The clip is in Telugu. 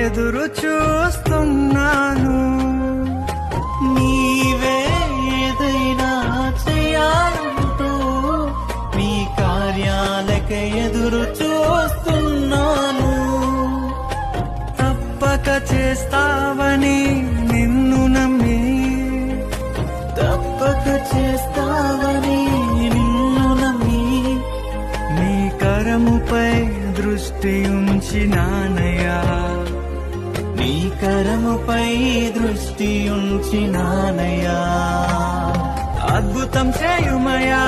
ఎదురు చూస్తున్నాను. నీవే ఏదైనా చేయాలంటూ నీ కార్యాలకే ఎదురు చూస్తున్నాను. తప్పక చేస్తావని నిన్ను నమ్మి, తప్పక చేస్తావని నిన్ను నమ్మి నీ కరముపై దృష్టి ఉంచినానయ్యా. నీ కరముపై దృష్టి ఉంచినానయ్యా. అద్భుతం చేయుమయా,